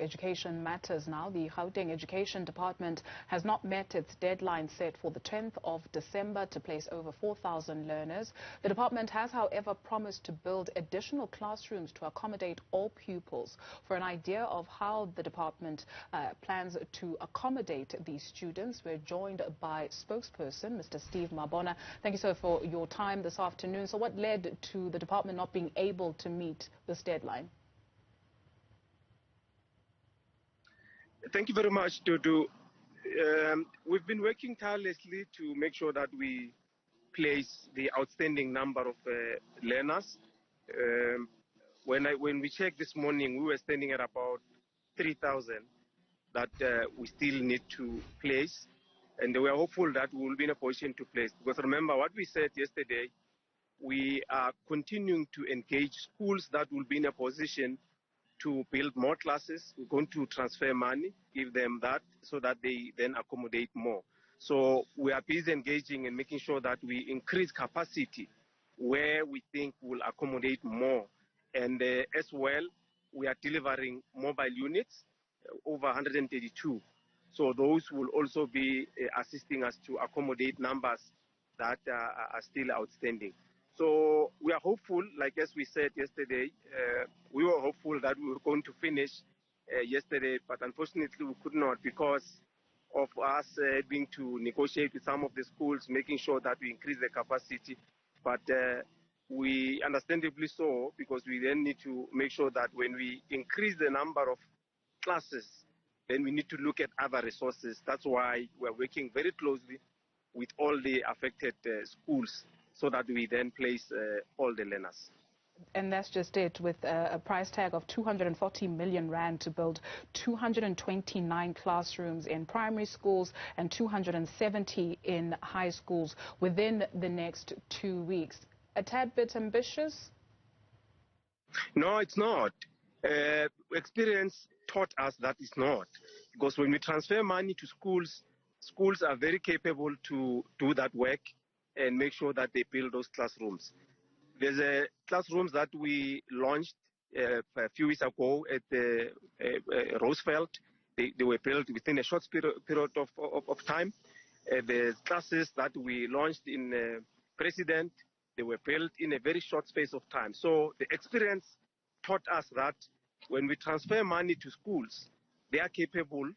education matters now. The Gauteng Education Department has not met its deadline set for the 10th of December to place over 4,000 learners. The department has, however, promised to build additional classrooms to accommodate all pupils. For an idea of how the department plans to accommodate these students, we're joined by spokesperson, Mr. Mabona. Thank you, sir, for your time this afternoon. So what led to the department not being able to meet this deadline? Thank you very much, Dudu. We've been working tirelessly to make sure that we place the outstanding number of learners. When we checked this morning, we were standing at about 3,000 that we still need to place. And we are hopeful that we will be in a position to place. Because remember what we said yesterday, we are continuing to engage schools that will be in a position to build more classes. We're going to transfer money, give them that, so that they then accommodate more. So we are busy engaging and making sure that we increase capacity where we think will accommodate more. And as well, we are delivering mobile units, over 132. So those will also be assisting us to accommodate numbers that are still outstanding. So we are hopeful, like as we said yesterday, we were hopeful that we were going to finish yesterday, but unfortunately we could not because of us having to negotiate with some of the schools, making sure that we increase the capacity. But we understandably so, because we then need to make sure that when we increase the number of classes, then we need to look at other resources. That's why we're working very closely with all the affected schools so that we then place all the learners. And that's just it, with a price tag of 240 million rand to build 229 classrooms in primary schools and 270 in high schools within the next 2 weeks. A tad bit ambitious? No, it's not. Experience taught us that it's not. Because when we transfer money to schools, schools are very capable to do that work and make sure that they build those classrooms. There's a classrooms that we launched a few weeks ago at Roosevelt. They were built within a short period of time. The classes that we launched in President, they were built in a very short space of time. So the experience taught us that when we transfer money to schools, they are capable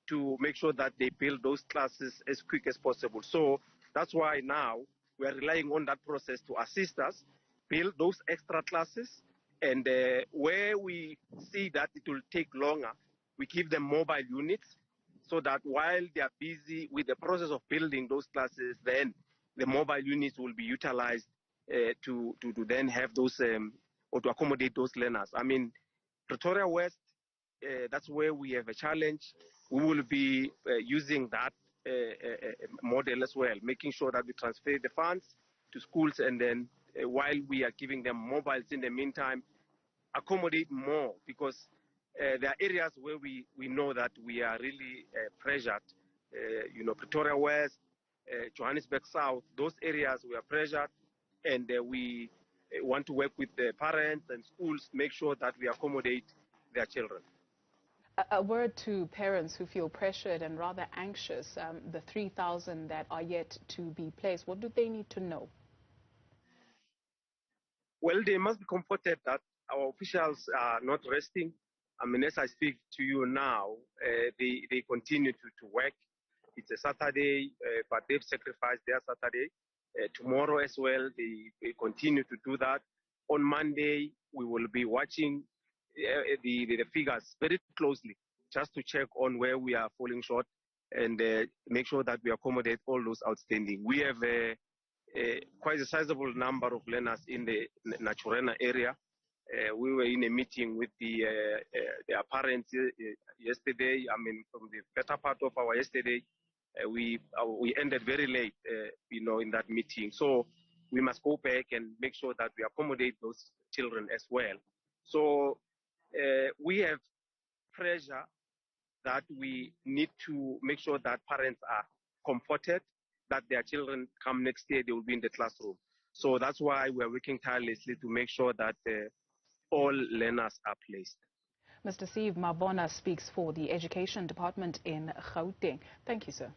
to make sure that they build those classes as quick as possible. So that's why now we are relying on that process to assist us build those extra classes, and where we see that it will take longer, we give them mobile units so that while they are busy with the process of building those classes, then the mobile units will be utilized to then have those or to accommodate those learners. I mean, Pretoria West, that's where we have a challenge. We will be using that model as well, making sure that we transfer the funds to schools, and then while we are giving them mobiles in the meantime, accommodate more, because there are areas where we know that we are really pressured. You know, Pretoria West, Johannesburg South, those areas we are pressured, and we want to work with the parents and schools to make sure that we accommodate their children. A word to parents who feel pressured and rather anxious, the 3,000 that are yet to be placed, what do they need to know? Well, they must be comforted that our officials are not resting. I mean, as I speak to you now, they continue to work. It's a Saturday, but they've sacrificed their Saturday. Tomorrow as well, they continue to do that. On Monday, we will be watching the figures very closely, just to check on where we are falling short and make sure that we accommodate all those outstanding. We have quite a sizable number of learners in the Naturena area. We were in a meeting with their parents yesterday. I mean, from the better part of our yesterday, we ended very late, you know, in that meeting. So we must go back and make sure that we accommodate those children as well. So we have pressure that we need to make sure that parents are comforted that their children come next year, they will be in the classroom. So that's why we're working tirelessly to make sure that all learners are placed. Mr. Steve Mabona speaks for the Education Department in Gauteng. Thank you, sir.